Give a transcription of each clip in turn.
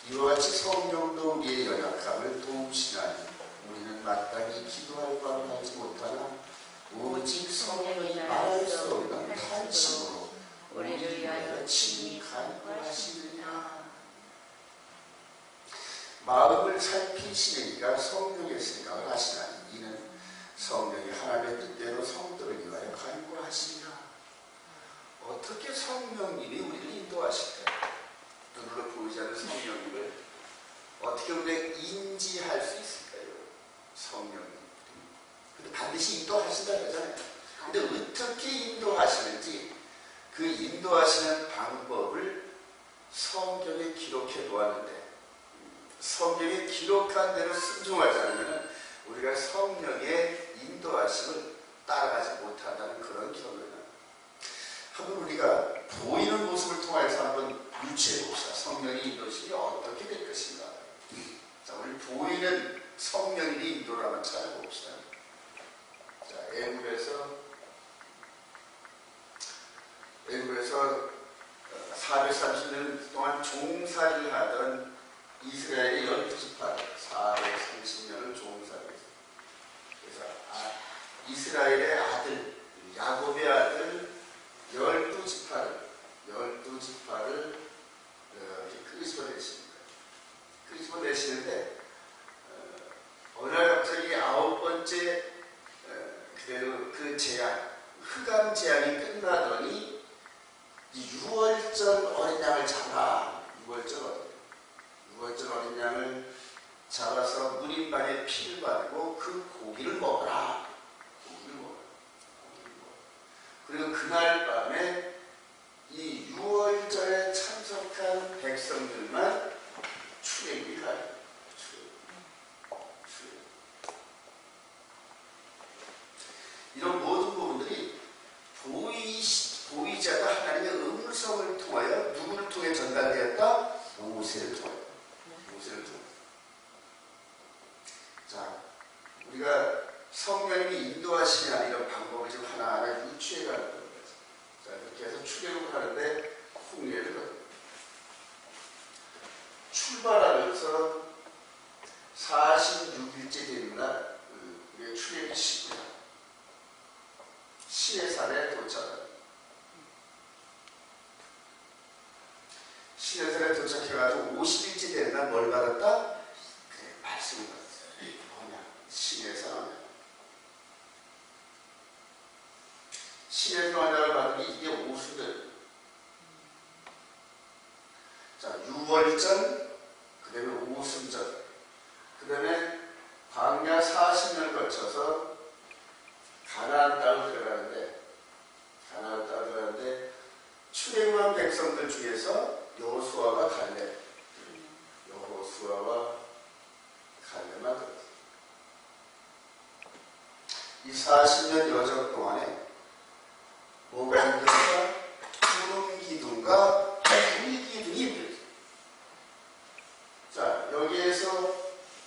이와 같이 성령도 우리의 연약함을 도우시나니 우리는 마땅히 기도할 바를 알지 못하나 오직 성령이 말할 수 없는 탄식으로 우리를 위하여 친히 간구하시느니라. 마음을 살피시는 이가 성령의 생각을 하시나니 이는 성령이 하나님의 뜻대로 성도를 위하여 간구하시리라. 어떻게 성령님이 우리를 인도하실까요? 눈으로 보이지 않는 성령님을 어떻게 우리가 인지할 수 있을까요? 성령님. 근데 반드시 인도하신다 그러잖아요. 근데 어떻게 인도하시는지 그 인도하시는 방법을 성경에 기록해 놓았는데 성경에 기록한 대로 순종하지 않으면 우리가 성령의 인도하심을 따라가지 못한다는 그런 결론을 한번 우리가 보이는 모습을 통해서 한번 유추해 봅시다. 성령의 인도심이 어떻게 될 것인가. 자, 우리 보이는 성령의 인도를 한번 찾아봅시다. 자, 애굽에서 430년 동안 종살이를 하던 이스라엘의 12지파 430년을 종살이했어요. 그래서 이스라엘의 아들, 야곱의 아들 12지파를 끄집어내십니다. 끄집어내시는데 어느 날 갑자기 9번째 그대로 그 재앙, 흑암 재앙이 끝나더니 6월절 어린 양을 잡아 6월절 어린 양을 잡아서 문인반에 피를 바르고 그 고기를 먹어라. 그리고 그날 밤에 이 6월절에 참석한 백성들만 출애굽이 가요. 이런 모든 부분들이 보이지 않는 하나님의 음성을 통하여 누구를 통해 전달되었다? 모세를 통하여. 자, 우리가 성령님이 인도하시냐 이런 방법을 지금 하나하나 유추해가는 겁니다. 자, 이렇게 해서 출애굽을 하는데 홍해를 거듭니다. 출발하면서 46일째 되는 날 우리가 출애굽이 시구나 시내산에 도착합니다. 시내산에 도착해가지고 50일째 되는 날 뭘 받았다? 그래, 말씀을 받았어요. 뭐냐? 시내산 시내산을 받으니 이게 오순절. 자, 6월절, 그 다음에 오순절, 그 다음에 광야 40년을 거쳐서 가나안 땅을 들어가는데 출애굽한 백성들 중에서 여호수아와 갈렙만 들었어요. 이 40년 여정 동안에 뭐가 힘들었까? 구름 기둥과 불 기둥이 힘들었어요. 자, 여기에서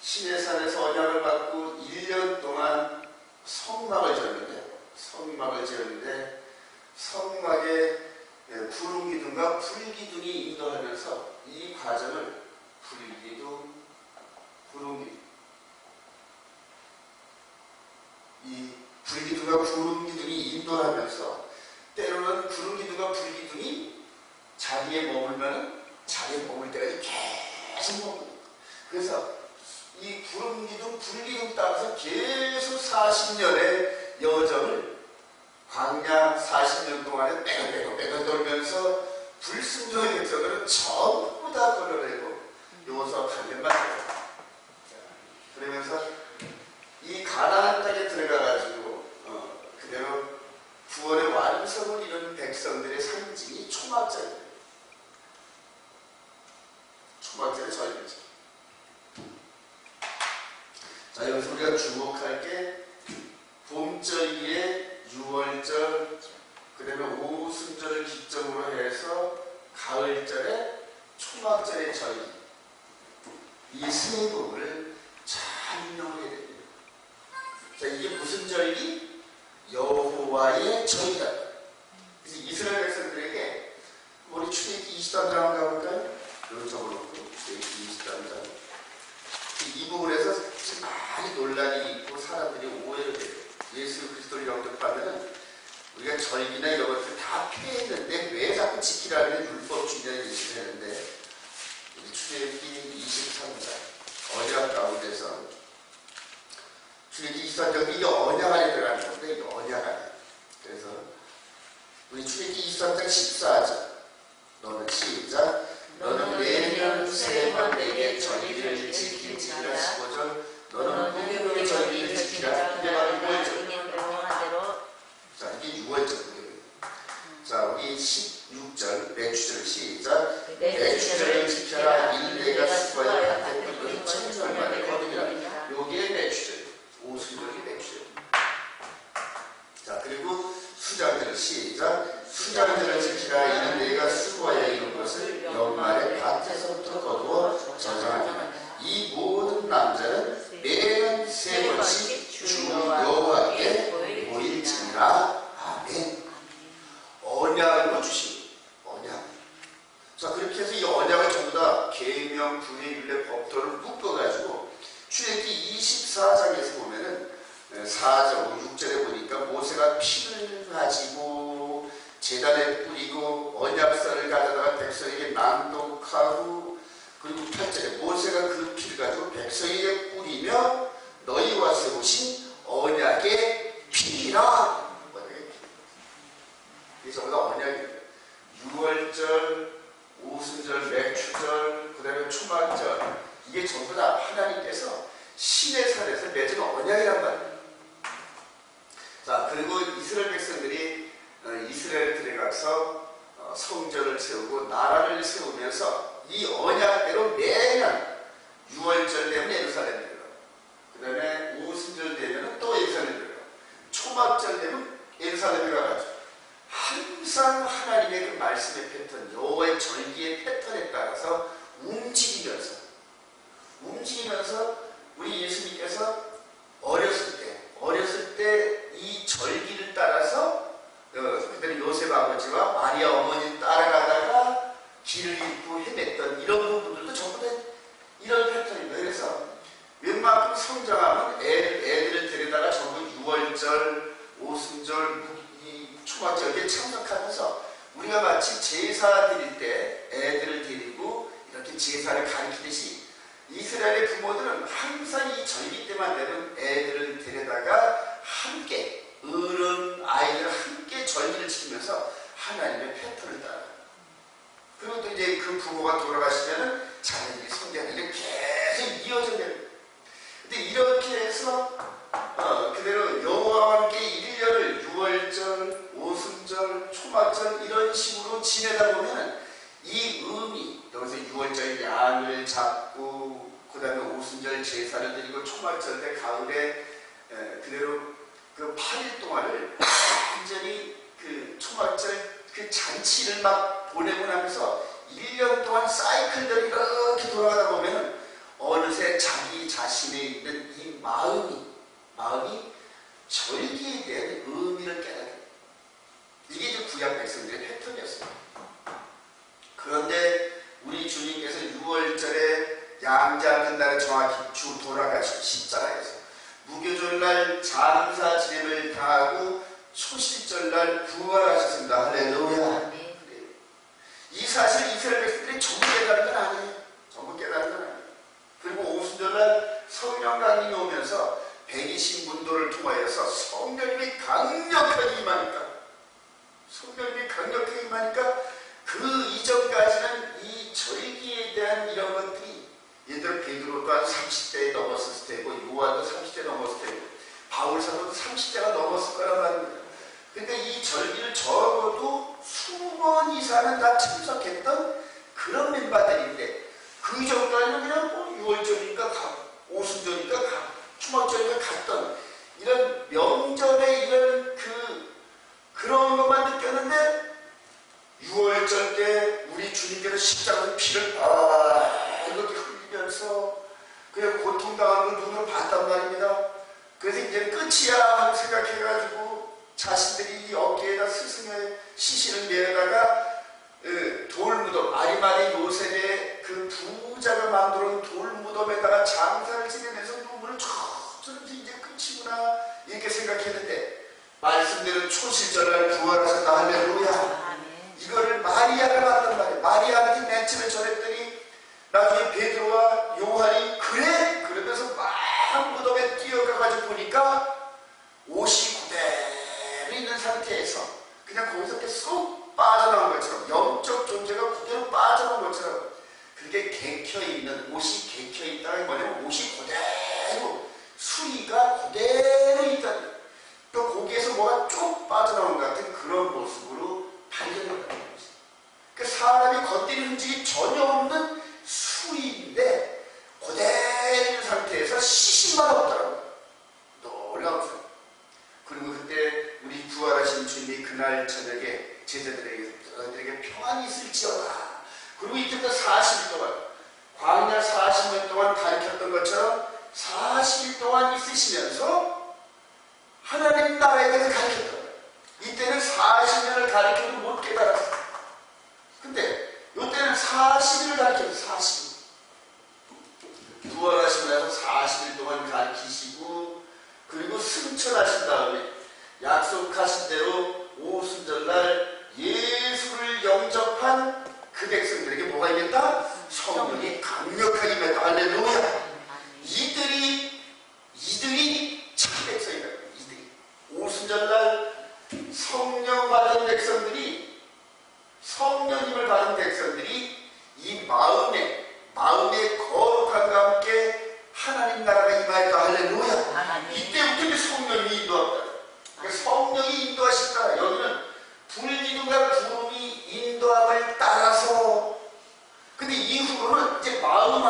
시내산에서 언약을 받고 1년 동안 성막을 지었는데 성막에 구름 기둥과 불 기둥이 인도하면서 이 과정을 불 기둥, 구름 기둥, 이 불 기둥과 구름 기둥이 인도하면서 때로는 구름 기둥과 불 기둥이 자리에 머물면 자리에 머물 때까지 계속 머물고, 그래서 이 구름 기둥, 불 기둥 따라서 계속 40년의 여정을 광야 40년 동안에 빼고 돌면서 불순종의 백성들은 전부 다 걸러내고 여호수아 갈렙만 들어요. 그러면서 이 가나안 땅에 들어가가지고 그대로 구원의 완성을 이루는 백성들의 상징이 초막절이에요. 초막절의 절기죠. 자, 여기서 우리가 주목할 게 봄절기에 6월절, 그 다음에 오순절을 기점으로 해서 가을절에 초막절의 절기, 이 세 부분을 잘 인용해야 됩니다. 자, 이게 무슨 절기? 여호와의 절기다. 그래서 이스라엘 백성들에게 우리 출애굽기 20단 한번 가볼까요? 여기 적어놓고 출애굽기 출애굽기 23장 언약 가운데서 출애굽기 23장 이게 언약 안에 들어가는 건데 이게 언약 안에. 그래서 우리 출애굽기 23장 14절 너는 시작 너는 매년 3번 내게 절기를 지킬지니라. 15절 너는 무교의 절기를 지키라. 이게 바로 6월절. 자 이게 6월절. 자 우리 16절 매추절 시작 매추절을 지켜라. 일내가 수고하여 한때 너희 천절만을 거두리라. 요게 매추절. 오순절이 매추절. 자 그리고 수장절 시작 수장절을 지키라. 이는 내가 수고하여 이룬 것을 연말에 밭에서부터 거두어 저장하리라. 이 모든 남자는 매년 3번씩 주 여호와께 모일지니라. 아멘. 언약으로 주신 언약. 자 그렇게 해서 이 언약을 전부 다 계명, 분의, 율례, 법도를 묶어가지고 출애굽기 24장에서 보면은 4절, 6절에 보니까 모세가 피를 가지고 제단에 뿌리고 언약서를 가져다가 백성에게 낭독하고 그리고 8절에 모세가 그 피를 가지고 백성에게 뿌리며 너희와 세우신 언약의 피라. 이게 전부 다 언약입니다. 6월절, 오순절, 맥추절, 그 다음에 초막절 이게 전부 다 하나님께서 신의 산에서 맺은 언약이란 말이에요. 자 그리고 이스라엘 백성들이 이스라엘 들어가서 성전을 세우고 나라를 세우면서 이 언약대로 매년 6월절 되면 예루살렘에 들어가고 그 다음에 오순절 되면 또 예루살렘에 들어가고 초막절 되면 예루살렘에 가가지고 항상 하나님의 그 말씀의 패턴, 여호와의 절기의 패턴에 따라서 움직이면서 우리 예수님께서 어렸을 때 이 절기를 따라서 그때는 요셉 아버지와 마리아 어머니 따라가다가 길을 잃고 헤맸던 이런 부분들도 전부 다 이런 패턴입니다. 그래서 웬만큼 성장하면 애들을 데려다가 전부 6월절, 오순절, 초막절에 참석하면서 우리가 마치 제사 드릴 때 애들을 데리고 이렇게 제사를 가르치듯이 이스라엘의 부모들은 항상 이 절기 때만 되면 애들을 데려다가 함께 어른 아이들 함께 절기를 지키면서 하나님의 패턴을 따라. 그리고 또 이제 그 부모가 돌아가시면은 자녀들이 성장이 계속 이어져 됩니다. 근데 이렇게 해서 그대로 여호와와 함께 1년을 6월절, 오순절, 초막절 이런 식으로 지내다 보면 이 의미 여기서 6월절 양을 잡고 그 다음에 오순절 제사를 드리고 초막절 때 가을에 그대로 그 8일 동안을 완전히 그 초막절 그 잔치를 막 보내고 나면서 1년 동안 사이클들이 이렇게 돌아가다 보면 어느새 자기 자신에 있는 이 마음이 절기에 대한 의미를 깨닫게 됩니다. 이게 이제 구약 백성들의 패턴이었습니다. 그런데 우리 주님께서 6월절에 양 잡는 날에 정확히 주 돌아가시고 십자가에서 무교절날 장사 지냄을 당하고 초실절날 부활하셨습니다. 할렐루야. 이 사실 이스라엘 백성들이 전부 깨달은 건 아니에요. 전부 깨달은 건 아니에요. 그리고 오순절날 성령 강림이 오면서 120문도를 통하여서 성령님이 강력하게 임하니까 그 이전까지는 이 절기에 대한 이런 것들이 예를 들어 베드로 또한 30대에 넘었을 때고 요한도 30대 넘었을 때고 바울 사도도 30대가 넘었을 거란 말입니다. 그러니까 이 절기를 적어도 20번 이상은 다 참석했던 그런 멤버들인데 그 이전까지는 그냥 6월절이니까 가고 오순절이니까 가고 초막절이니까 갔던 이런 명절의 이런 그런 것만 느꼈는데 6월절 때 우리 주님께서 십자가의 피를 이렇게 흘리면서 그냥 고통당하는 걸 눈으로 봤단 말입니다. 그래서 이제 끝이야 하고 생각해가지고 자신들이 이 어깨에다 스승의 시신을 내다가 돌무덤 아리마대 요셉의 그 부자가 만들어 놓은 돌무덤에다가 장사를 지내면서 눈물을 쫙 이제 끝이구나 이렇게 생각했는데 말씀대로 초실절날 부활하셨다. 할렐루야. 이거를 마리아가 봤단 말이에요. 마리아한테 맨 처음에 전했더니 나중에 베드로와 요한이 그래? 그러면서 막 무덤에 뛰어가가지고 보니까 옷이 그대로 있는 상태에서 그냥 거기서 이렇게 쏙 빠져나온 것처럼, 영적 존재가 그대로 빠져나온 것처럼 그렇게 개켜있는, 옷이 개켜있다는 뭐냐면 옷이 그대로, 수의가 그대로 있다는, 또 거기에서 뭐가 쭉 빠져나온 것 같은 그런 모습으로 발견한다는 거죠. 그 사람이 건드린 흔적이 전혀 없는 수의인데 그대로 있는 상태에서 시신만 없더라고요. 놀라웠어요. 그리고 그때 우리 부활하신 주님이 그날 저녁에 제자들에게 너희들에게 평안이 있을지어다. 그리고 이때부터 40일 동안, 광야 40년 동안 가르쳤던 것처럼 40일 동안 있으시면서 하나님 나라에 대해서 가르쳤던 거예요. 이때는 40년을 가르쳐도 못 깨달았어요. 근데 이때는 40일을 가르쳤어요. 40일. 부활하시고 나서 40일 동안 가르치시고, 그리고 승천하신 다음에 약속하신 대로 오순절날 예수를 영접한 그 백성들에게 뭐가 임했다? 성령이 강력하게 임했다. 할렐루야. 이들이 참 백성이다. 이들이 오순절날 성령 받은 백성들이, 성령님을 받은 백성들이 이 마음의 거룩함과 함께 하나님 나라가 임하였다. 할렐루야. 이때부터 성령이 인도한다. 성령이 인도하신다. 여기는 불기둥과 구름이 인도함을 따라서, 근데 이후로는 이제 마음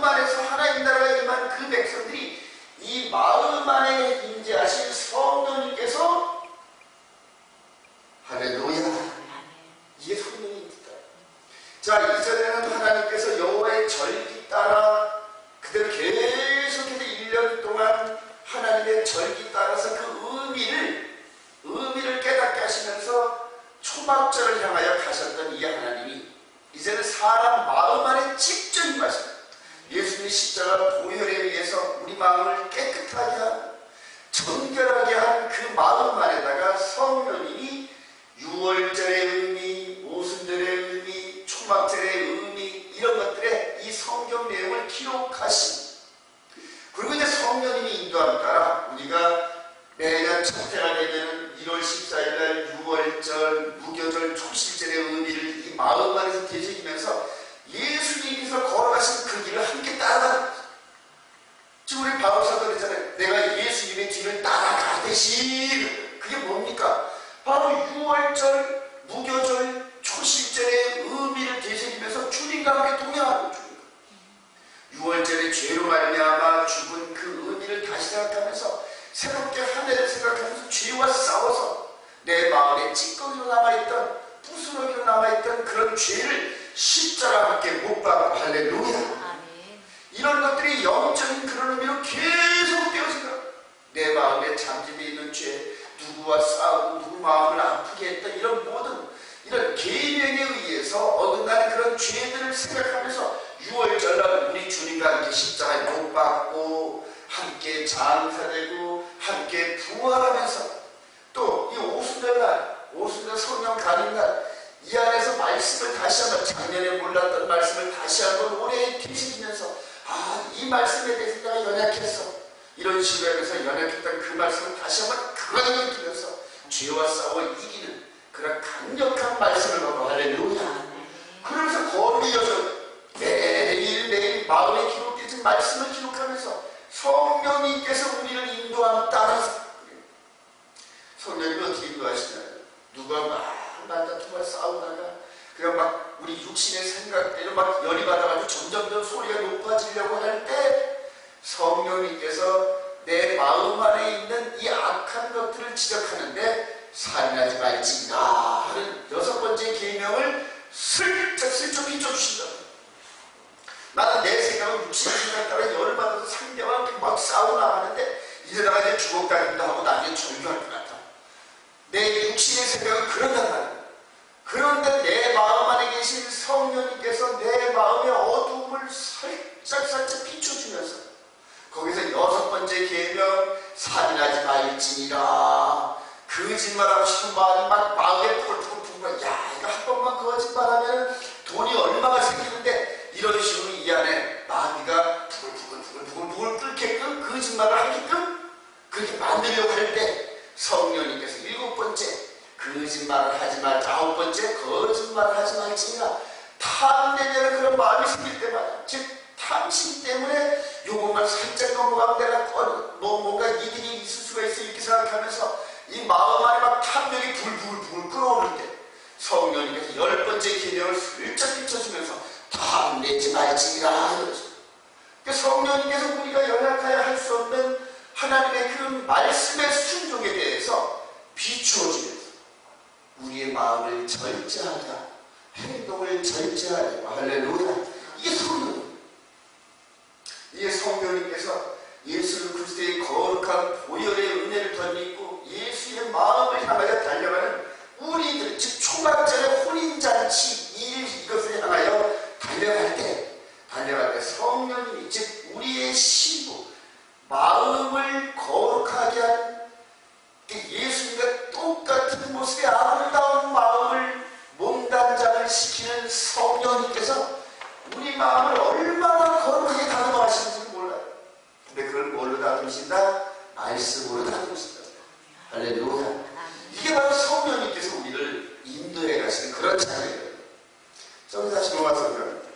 안에서 하나님 나라가 임한 그 백성들이 이 마음 안에 임재하신 성령님께서, 할렐루야, 이게 성령입니다. 자, 이전에는 하나님께서 여호와의 절기 따라 그대로 계속해서 1년 동안 하나님의 절기 따라서 그 의미를 깨닫게 하시면서 초막절을 향하여 가셨던 이 하나님이 이제는 사람 마음 안에 직접 임하십니다. 예수님의 십자가 보혈에 의해서 우리 마음을 깨끗하게 하고 정결하게 한 그 마음 안에다가 성령님이 유월절의 의미, 오순절의 의미, 초막절의 의미, 이런 것들에 이 성경 내용을 기록하신, 그리고 이제 성령님이 인도함 따라 우리가 매년 첫째가 되면 1월 14일날 유월절, 무교절, 초실절의 의미를 이 마음 안에서 되새기면서 예수님께서 걸어가신 그 길을 함께 따라가는 거죠. 지금 우리 바울사도 그랬잖아요. 내가 예수님의 뒤를 따라가듯이. 그게 뭡니까? 바로 유월절, 무교절, 초실절의 의미를 되새기면서 주님과 함께 동행하는 거죠. 유월절에 죄로 말미암아 죽은 그 의미를 다시 생각하면서 새롭게 한 해를 생각하면서 죄와 싸워서 내 마음에 찌꺼기로 남아있던, 부스러기로 남아있던 그런 죄를 십자가와 함께 못 박고, 할렐루야. 이런 것들이 영적인 그런 의미로 계속 되어진 거야. 내 마음에 잠재되어 있는 죄, 누구와 싸우고 누구 마음을 아프게 했던 이런 모든 이런 계명에 의해서 어긋나는 그런 죄들을 생각하면서 유월절날 우리 주님과 함께 십자가에 못 박고 함께 장사되고 함께 부활하면서, 또 이 오순절 성령 가림날 이 안에서 말씀을 다시 한번, 작년에 몰랐던 말씀을 다시 한번 올해 되새기면서, 이 말씀에 대해서 내가 연약했어, 이런 식으로 해서 연약했던 그 말씀을 다시 한번 강하게 느끼면서 죄와 싸워 이기는 그런 강력한 말씀을 받고, 할렐루야. 그러면서 거룩히 여정 매일 마음에 기록되는 말씀을 기록하면서 성령님께서 우리를 인도함 따라서, 성령님이 어떻게 인도하시나요? 누가 막 말다툼과 싸우다가 그냥 막 우리 육신의 생각대로 막 열이 받아가지고 점점 소리가 높아지려고 할 때 성령님께서 내 마음 안에 있는 이 악한 것들을 지적하는데 살인하지 말지니라 하는 6번째 계명을 슬쩍 비춰주신다. 나는 내 생각은 육신의 생각 따라 열을 받아서 상대와 막 싸우나 하는데 이러다가 이제 주먹다짐도 하고 나중에 절규할 것 같아. 내 육신의 생각은 그런단 말이야. 그런데 내 마음 안에 계신 성령님께서 내 마음의 어두움을 살짝 비춰주면서 거기서 6번째 계명, 살인하지 말지니라. 거짓말하고 싶은 마음이 막 마음에 펄펄 야, 이거 한 번만 거짓말하면 돈이 얼마가 생기는데 번째, 거짓말하지 말지니라. 탐내려는 그런 마음이 생길 때마다, 즉 탐심 때문에 요것만 살짝 넘어가면 내가 뭔가 이득이 있을 수가 있어 이렇게 생각하면서 이 마음 안에 막 탐욕이 불불불 끓어오를 때 성령님께서 10번째 계명을 슬쩍 비춰주면서 탐내지 말지니라. 성령님께서 우리가 연약하여 할 수 없는 하나님의 그 말씀의 순종에 대해서 비추어주면서 우리의 마음을 절제하자, 행동을 절제하자. 할렐루야. 이게 성령입니다. 이게 성령님께서 예수 그리스도의 거룩한 보혈의 은혜를 덧입고 예수의 마음을 향하여 달려가는 우리들, 즉 초막절의 혼인잔치 이것을 향하여 달려갈 때 성령님이, 즉 우리의 신부, 마음을 거룩하게 한 예수님과 똑같은 모습의 아름다운 마음을 몸단장을 시키는 성령님께서 우리 마음을 얼마나 거룩하게 다듬어하시는지 몰라요. 근데 그걸 뭘로 다듬으신다? 말씀으로 다듬으신다. 할렐루야. 이게 바로 성령님께서 우리를 인도해 가시는 그런 자리예요. 저는 다시 로마서는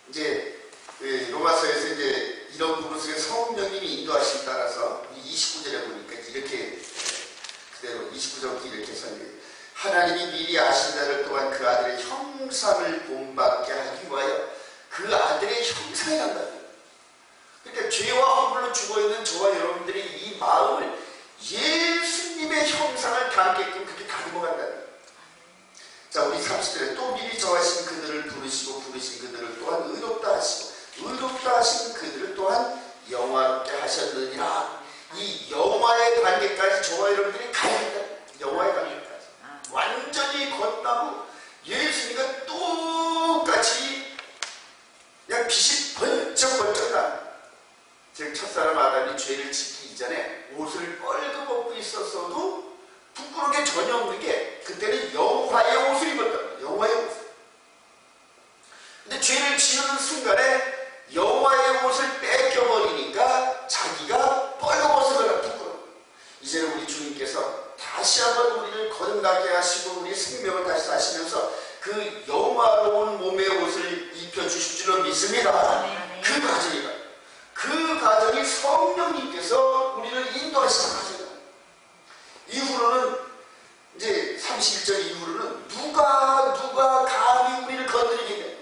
이제 로마서에서 이제 이런 부분 속에 성령님이 인도하심에 따라서 29절에 보니까 이렇게 그대로 29절부터 이렇게 설명해요. 하나님이 미리 아신 자를 또한 그 아들의 형상을 본받게 하기 위하여 그 아들의 형상이란다. 그러니까 죄와 허물로 죽어있는 저와 여러분들이 이 마음을 예수님의 형상을 담게끔 그렇게 다듬어간다는 거예요. 자, 우리 30절에 또 미리 정하신 그들을 부르시고 부르신 그들을 또한 의롭다 하시고 의롭다 하신 그들을 또한 영화롭게 하셨느니라. 이 영화의 단계까지 저와 여러분들이 가야 된다. 영화의 단계까지 완전히 걷다고 예수님과 똑같이 그냥 빛이 번쩍번쩍 납니다. 즉 첫사람 아담이 죄를 짓기 이전에 옷을 뻘겋고 있었어도 부끄러운 게 전혀 없는 게 그때는 영화의 옷을 입었다. 영화의 옷. 근데 죄를 지우는 순간에 영화의 옷을 뺏겨버리니까 자기가 뻘겋어서 부끄러워. 이제는 우리 주님께서 다시 한번 우리를 거듭나게 하시고 우리 생명을 다시 사시면서 그 영화로운 몸의 옷을 입혀주실 줄로 믿습니다. 그 과정이다. 그 과정이 성령님께서 우리를 인도하시는 과정이다. 이후로는 이제 31절 이후로는 누가 감히 우리를 건드리겠냐.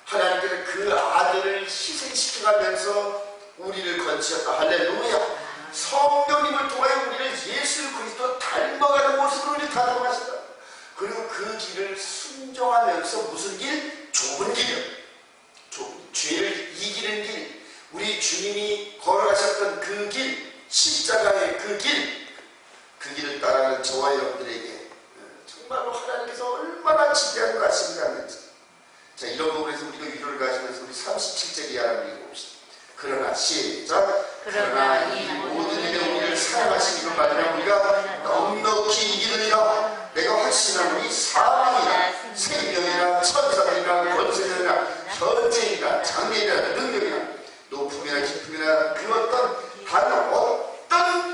하나님께서 그 아들을 희생시켜가면서 우리를 건지셨다. 할렐루야. 성령님을 통하여 우리를 예수 그리스도 닮아가는 모습으로 우리를 다듬어가신다. 그리고 그 길을 순종하면서 무슨 길? 좁은 길이요. 죄를 이기는 길. 우리 주님이 걸어가셨던 그 길, 십자가의 그 길을 따라가는 저와 여러분들에게 정말로 하나님께서 얼마나 지대한 가심을 갖는지. 자, 이런 부분에서 우리가 위로를 가지면서 우리 37절 이하를 읽어봅시다. 그러나 시작. 그러나 이 모든 일에 우리를 사랑하시는 말이나 우리가 넉넉히 이기느니라. 내가 확신하노니 사망이나 생명이나 천사들이나 권세들이나 현재이나 장래이나 능력이나 높음이나 깊음이나 그 어떤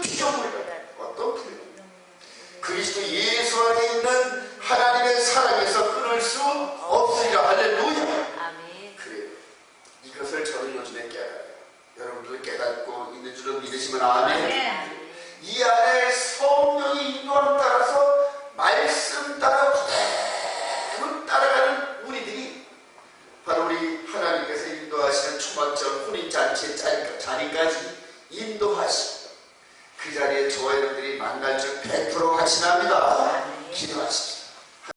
피조물이나 어떤 분이나 그리스도 예수 안에 있는 하나님의 사랑에서 끊을 수 없으리라. 할렐루야. 그래요. 이것을 저는 요즘에 깨달아요. 여러분들 깨닫고 있는 줄로 믿으시면 아멘. 이 안에 성령의 인도함 따라서 말씀 따라 그대로 따라가는 우리들이 바로 우리 하나님께서 인도하시는 초막절 혼인잔치의 자리까지 인도하시고 그 자리에 저와 여러분들이 만날 줄 100% 확신합니다.